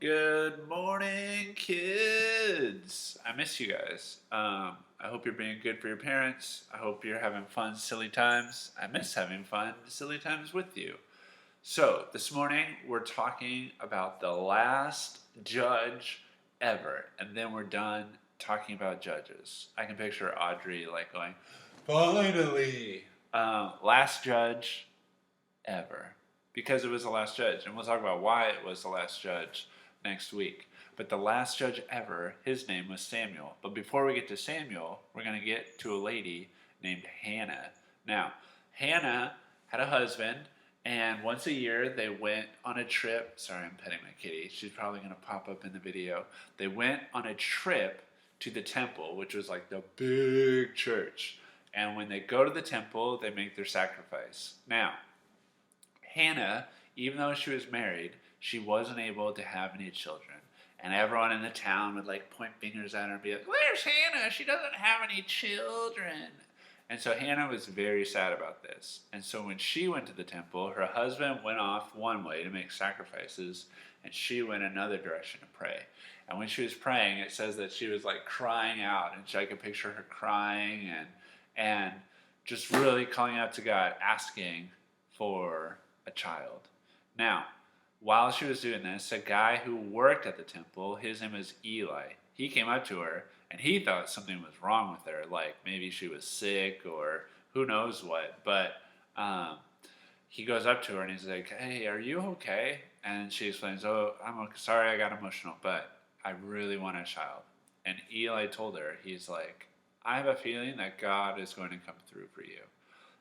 Good morning, kids. I miss you guys. I hope you're being good for your parents. I hope you're having fun, silly times. I miss having fun, silly times with you. So, this morning we're talking about the last judge ever, and then we're done talking about judges. I can picture Audrey like going, finally! Last judge ever, because it was the last judge, and we'll talk about why it was the last judge next week. But the last judge ever, his name was Samuel. But before we get to Samuel, we're going to get to a lady named Hannah. Now, Hannah had a husband, and once a year they went on a trip. Sorry, I'm petting my kitty. She's probably going to pop up in the video. They went on a trip to the temple, which was like the big church. And when they go to the temple, they make their sacrifice. Now, Hannah, even though she was married, she wasn't able to have any children. And everyone in the town would like point fingers at her and be like, "Where's Hannah? She doesn't have any children." And so Hannah was very sad about this. And so when she went to the temple, her husband went off one way to make sacrifices, and she went another direction to pray. And when she was praying, it says that she was like crying out, and I could picture her crying and just really calling out to God, asking for a child. Now, while she was doing this, a guy who worked at the temple, his name was Eli, he came up to her and he thought something was wrong with her, like maybe she was sick or who knows what. But he goes up to her and he's like, "Hey, are you okay?" And she explains, "Oh, I'm sorry, I got emotional, but I really want a child." And Eli told her, he's like, "I have a feeling that God is going to come through for you."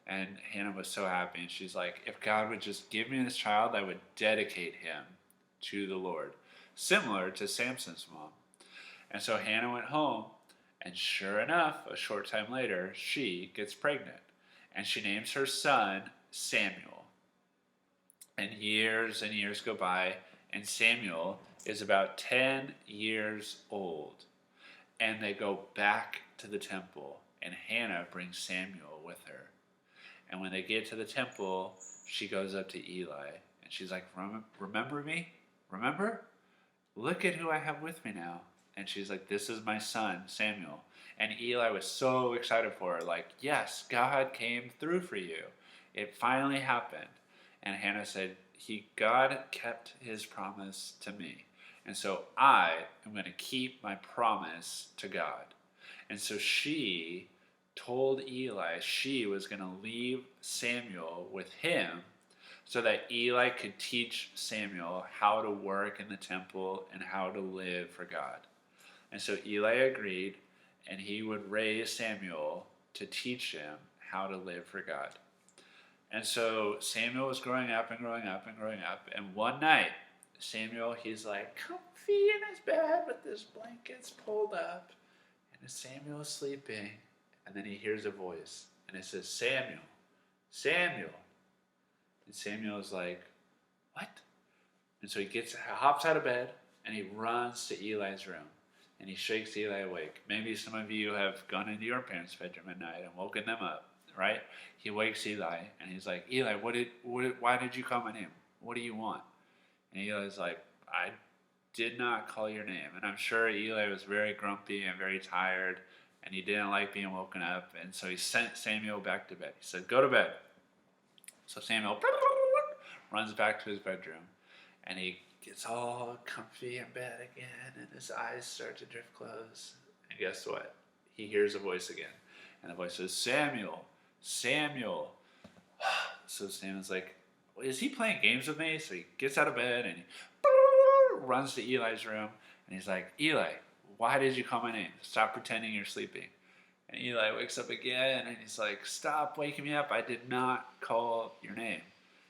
And Hannah was so happy. And she's like, if God would just give me this child, I would dedicate him to the Lord. Similar to Samson's mom. And so Hannah went home, and sure enough, a short time later, she gets pregnant. And she names her son Samuel. And years go by, and Samuel is about 10 years old. And they go back to the temple, and Hannah brings Samuel with her. And when they get to the temple, she goes up to Eli and she's like, "Remember me? Remember? Look at who I have with me now." And she's like, "This is my son, Samuel." And Eli was so excited for her, like, "Yes, God came through for you. It finally happened." And Hannah said, God kept his promise to me. And so I am going to keep my promise to God. And so she told Eli she was going to leave Samuel with him so that Eli could teach Samuel how to work in the temple and how to live for God. And so Eli agreed, and he would raise Samuel to teach him how to live for God. And so Samuel was growing up and growing up and growing up, and one night, Samuel, he's like comfy in his bed with his blankets pulled up, and Samuel is sleeping. And then he hears a voice, and it says, "Samuel, Samuel." And Samuel is like, "What?" And so he hops out of bed, and he runs to Eli's room, and he shakes Eli awake. Maybe some of you have gone into your parents' bedroom at night and woken them up, right? He wakes Eli, and he's like, "Eli, why did you call my name? What do you want?" And Eli's like, "I did not call your name." And I'm sure Eli was very grumpy and very tired, and he didn't like being woken up, and so he sent Samuel back to bed. He said, "Go to bed." So Samuel runs back to his bedroom, and he gets all comfy in bed again, and his eyes start to drift close. And guess what? He hears a voice again, and the voice says, "Samuel, Samuel." So Samuel's like, "Is he playing games with me?" So he gets out of bed, and he runs to Eli's room, and he's like, "Eli, why did you call my name? Stop pretending you're sleeping." And Eli wakes up again, and he's like, "Stop waking me up. I did not call your name."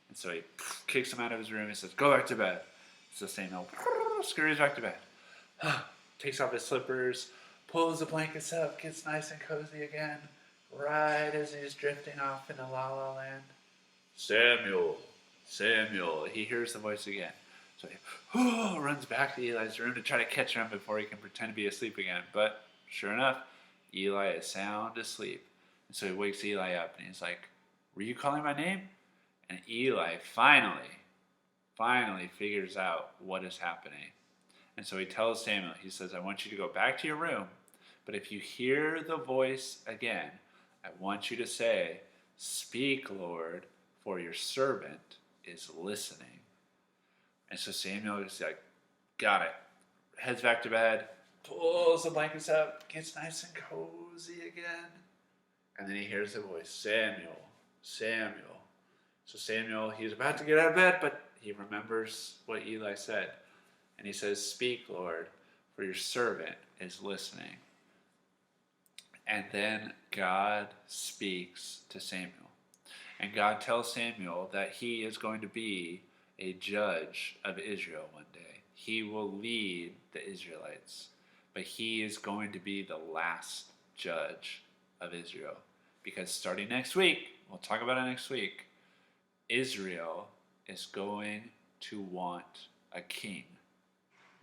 And so he kicks him out of his room. He says, "Go back to bed." So Samuel scurries back to bed, takes off his slippers, pulls the blankets up, gets nice and cozy again, right as he's drifting off into La La Land. "Samuel, Samuel." He hears the voice again. So he runs back to Eli's room to try to catch him before he can pretend to be asleep again. But sure enough, Eli is sound asleep. And so he wakes Eli up and he's like, "Were you calling my name?" And Eli finally figures out what is happening. And so he tells Samuel, he says, I want you to go back to your room, but if you hear the voice again, I want you to say, speak, Lord, for your servant is listening. And so Samuel is like, got it. Heads back to bed, pulls the blankets up, gets nice and cozy again. And then he hears the voice, Samuel, Samuel. So Samuel, he's about to get out of bed, but he remembers what Eli said. And he says, speak, Lord, for your servant is listening. And then God speaks to Samuel. And God tells Samuel that he is going to be a judge of Israel one day. He will lead the Israelites, but he is going to be the last judge of Israel. Because starting next week, we'll talk about it next week, Israel is going to want a king.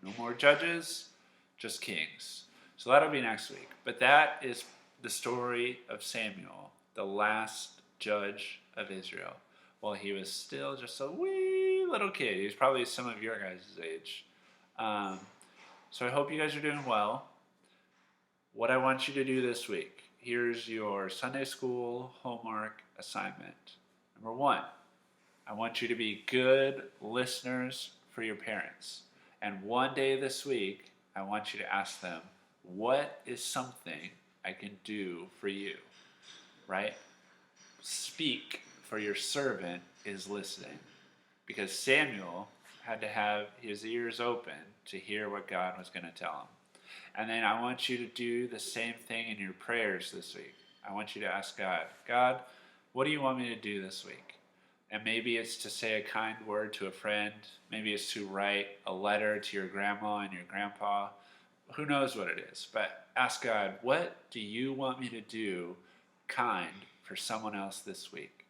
No more judges, just kings. So that'll be next week. But that is the story of Samuel, the last judge of Israel. Well, he was still just a wee little kid. He was probably some of your guys' age. So I hope you guys are doing well. What I want you to do this week, here's your Sunday school homework assignment. Number 1, I want you to be good listeners for your parents. And one day this week, I want you to ask them, what is something I can do for you? Right? Speak, for your servant is listening. Because Samuel had to have his ears open to hear what God was going to tell him. And then I want you to do the same thing in your prayers this week. I want you to ask God, God, what do you want me to do this week? And maybe it's to say a kind word to a friend. Maybe it's to write a letter to your grandma and your grandpa. Who knows what it is? But ask God, what do you want me to do kind for someone else this week?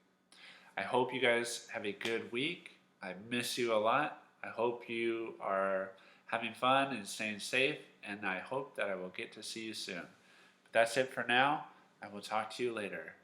I hope you guys have a good week. I miss you a lot. I hope you are having fun and staying safe. And I hope that I will get to see you soon. But that's it for now. I will talk to you later.